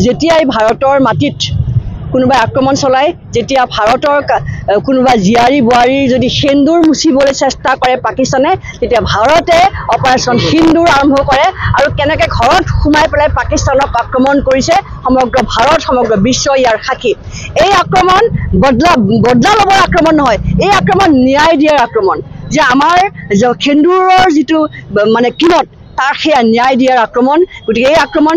যেতিয়াই ভাৰতৰ মাটিত কোনোবাই আক্ৰমণ চলায়, যেতিয়া ভাৰতৰ কোনোবা জীয়াৰী বোৱাৰী যদি সেন্দুৰ মুচিবলৈ চেষ্টা কৰে পাকিস্তানে, তেতিয়া ভাৰতে অপাৰেশ্যন সিন্দুৰ আৰম্ভ কৰে আৰু কেনেকৈ ঘৰত সোমাই পেলাই পাকিস্তানক আক্ৰমণ কৰিছে সমগ্ৰ ভাৰত, সমগ্ৰ বিশ্ব ইয়াৰ সাক্ষী। এই আক্ৰমণ বদলা ল'বৰ আক্ৰমণ নহয়, এই আক্ৰমণ ন্যায় দিয়াৰ আক্ৰমণ, যে আমাৰ সেন্দুৰৰ যিটো মানে কিমত তাৰ সেয়া ন্যায় দিয়াৰ আক্ৰমণ। গতিকে এই আক্ৰমণ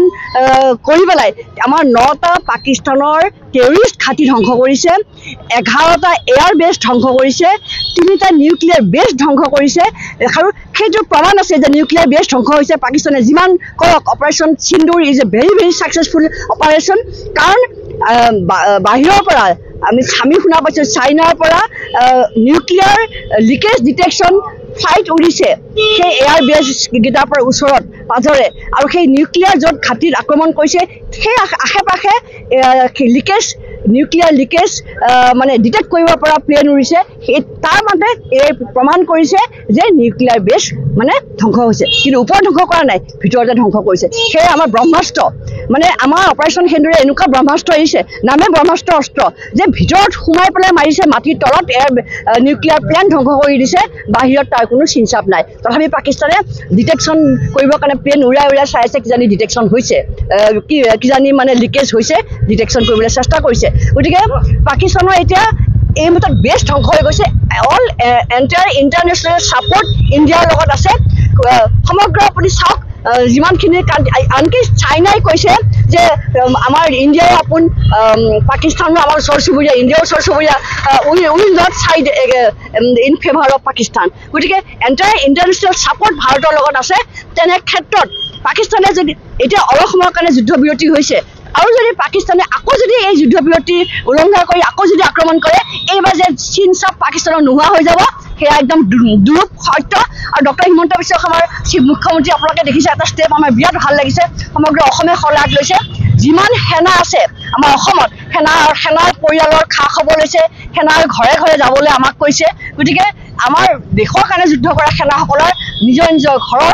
কৰি পেলাই আমাৰ 9টা পাকিস্তানৰ টেৰৰিষ্ট ঘাটি ধ্বংস কৰিছে, 11টা এয়াৰ বেছ ধ্বংস কৰিছে, 3টা নিউক্লিয়াৰ বেছ ধ্বংস কৰিছে আৰু সেইটো প্ৰমাণ আছে যে নিউক্লিয়াৰ বেছ ধ্বংস হৈছে। পাকিস্তানে যিমান কৰক operation Sindoor is a very very successful operation, কাৰণ বাহিৰৰ পৰা আমি শুনা পাইছোঁ চাইনাৰ পৰা নিউক্লিয়াৰ লিকেজ ডিটেকশ্যন ফ্লাইট উৰিছে সেই এয়াৰ বেছকেইটাৰ পৰা ওচৰত পাজৰে, আৰু সেই নিউক্লিয়াৰ য'ত ঘাটিত আক্ৰমণ কৰিছে সেই আশে পাশে নিউক্লিয়াৰ লিকেজ মানে ডিটেক্ট কৰিব পৰা প্লেন উৰিছে। সেই তাৰ মানে এই প্ৰমাণ কৰিছে যে নিউক্লিয়াৰ বেছ মানে ধ্বংস হৈছে, কিন্তু ওপৰত ধ্বংস কৰা নাই, ভিতৰতে ধ্বংস কৰিছে। সেয়ে আমাৰ ব্ৰহ্মাস্ত্ৰ মানে আমাৰ অপাৰেশ্যন সিন্দুৰে এনেকুৱা ব্ৰহ্মাস্ত্ৰ এৰিছে, নামে ব্ৰহ্মাস্ত্ৰ অস্ত্ৰ, যে ভিতৰত সোমাই পেলাই মাৰিছে, মাটিৰ তলত নিউক্লিয়াৰ প্লেন ধ্বংস কৰি দিছে, বাহিৰত তাৰ কোনো চিনচাপ নাই। তথাপি পাকিস্তানে ডিটেকশ্যন কৰিবৰ কাৰণে প্লেন উৰাই চাই আছে, কিজানি ডিটেকশ্যন হৈছে, কিজানি মানে লিকেজ হৈছে, ডিটেকশ্যন কৰিবলৈ চেষ্টা কৰিছে। গতিকে পাকিস্তানৰ এতিয়া এই মুহূৰ্তত বেছ ধ্বংস হৈ গৈছে। অল এণ্টায়াৰ ইণ্টাৰনেশ্যনেল ছাপৰ্ট ইণ্ডিয়াৰ লগত আছে। সমগ্ৰ আপুনি চাওক যিমানখিনি, আনকি চাইনাই কৈছে যে আমাৰ ইণ্ডিয়াই পাকিস্তানৰ আমাৰ ওচৰ চুবুৰীয়া, ইণ্ডিয়াৰ ওচৰ চুবুৰীয়া, will not side in favour of Pakistan. গতিকে এণ্টায়াৰ ইণ্টাৰনেশ্যনেল ছাপৰ্ট ভাৰতৰ লগত আছে। তেনে ক্ষেত্ৰত পাকিস্তানে যদি এতিয়া অলপ সময়ৰ কাৰণে যুদ্ধবিৰতি হৈছে, আৰু যদি পাকিস্তানে আকৌ যদি এই যুদ্ধবিৰতি উলংঘা কৰি আকৌ যদি আক্ৰমণ কৰে, এইবাৰ যে চিনচাপ পাকিস্তানৰ নোহোৱা হৈ যাব, সেয়া একদম দুৰূপ সত্য। আৰু ডক্টৰ হিমন্ত বিশ্ব শৰ্মাৰ মুখ্যমন্ত্ৰী আপোনালোকে দেখিছে এটা ষ্টেপ আমাৰ বিৰাট ভাল লাগিছে, সমগ্ৰ অসমে শলাগ লৈছে। যিমান সেনা আছে আমাৰ অসমত, সেনাৰ পৰিয়ালৰ খা খবৰ লৈছে, সেনাৰ ঘৰে ঘৰে যাবলৈ আমাক কৈছে। গতিকে আমাৰ দেশৰ কাৰণে যুদ্ধ কৰা সেনাসকলৰ নিজৰ ঘৰৰ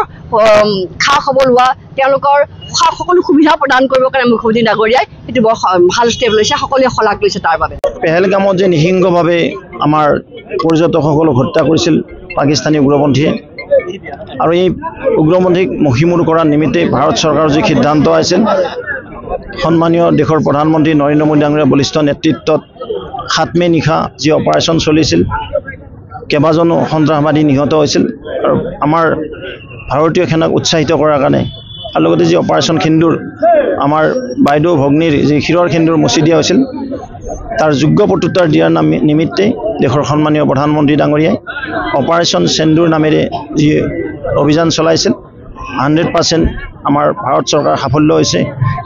খা খবৰ লোৱা, তেওঁলোকৰ সকলো সুবিধা প্ৰদান কৰিবৰ কাৰণে মুখ্যমন্ত্ৰী ডাঙৰীয়াই সেইটো বৰ ভাল ষ্টেপ লৈছে, সকলোৱে শলাগ লৈছে তাৰ বাবে। পেহেলগামত যে নৃশংসভাৱে আমাৰ পৰ্যটকসকলক হত্যা কৰিছিল পাকিস্তানী উগ্ৰপন্থীয়ে, আৰু এই উগ্ৰপন্থীক মষিমূৰ কৰাৰ নিমিত্তে ভাৰত চৰকাৰৰ যি সিদ্ধান্ত আছিল, সন্মানীয় দেশৰ প্ৰধানমন্ত্ৰী নৰেন্দ্ৰ মোদী ডাঙৰীয়াৰ বলিষ্ঠ নেতৃত্বত 7 মে নিশা যি অপাৰেশ্যন চলিছিল, কেইবাজনো সন্ত্ৰাসবাদী নিহত হৈছিল। আৰু আমাৰ ভাৰতীয় সেনাক উৎসাহিত কৰাৰ কাৰণে, আৰু লগতে যি অপাৰেশ্যন সিন্দুৰ আমাৰ বাইদেউ ভগ্নীৰ যি শিৰৰ সিন্দুৰ মচি দিয়া হৈছিল, তাৰ যোগ্য প্ৰত্যুত্তৰ দিয়াৰ নিমিত্তে দেশৰ সন্মানীয় প্ৰধানমন্ত্ৰী ডাঙৰীয়াই অপাৰেশ্যন সিন্দুৰ নামেৰে যি অভিযান চলাইছিল, 100% আমাৰ ভাৰত চৰকাৰ সাফল্য হৈছে,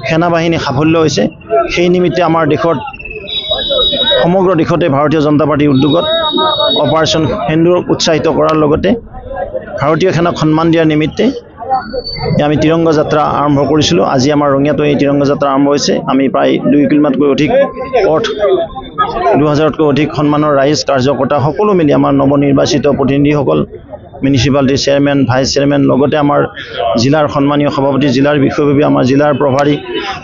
সেনাবাহিনী সাফল্য হৈছে। সেই নিমিত্তে আমাৰ দেশত সমগ্ৰ দেশতে ভাৰতীয় জনতা পাৰ্টীৰ উদ্যোগত অপাৰেশ্যন সিন্দুৰক উৎসাহিত কৰাৰ লগতে ভাৰতীয় সেনাক সন্মান দিয়াৰ নিমিত্তে আমি তিৰংগা যাত্ৰা আৰম্ভ কৰিছিলোঁ। আজি আমাৰ ৰঙিয়াতো এই তিৰংগা যাত্ৰা আৰম্ভ হৈছে। আমি প্ৰায় 2 কিলোমিটাৰতকৈ অধিক পথ, 2000তকৈ অধিক সন্মানৰ ৰাইজ, কাৰ্যকৰ্তা সকলো মিলি আমাৰ নৱনিৰ্বাচিত প্ৰতিনিধিসকল, মিউনিচিপালিটিৰ চেয়াৰমেন, ভাইচ চেয়াৰমেন, লগতে আমাৰ জিলাৰ সন্মানীয় সভাপতি, জিলাৰ বিষয়ববী, আমাৰ জিলাৰ প্ৰভাৰী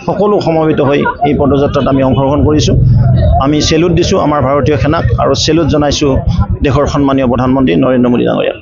সকলো সমবেত হৈ এই পদযাত্ৰাত আমি অংশগ্ৰহণ কৰিছোঁ। আমি চেলুট দিছোঁ আমাৰ ভাৰতীয় সেনাক, আৰু চেলুট জনাইছোঁ দেশৰ সন্মানীয় প্ৰধানমন্ত্ৰী নৰেন্দ্ৰ মোদী ডাঙৰীয়াক।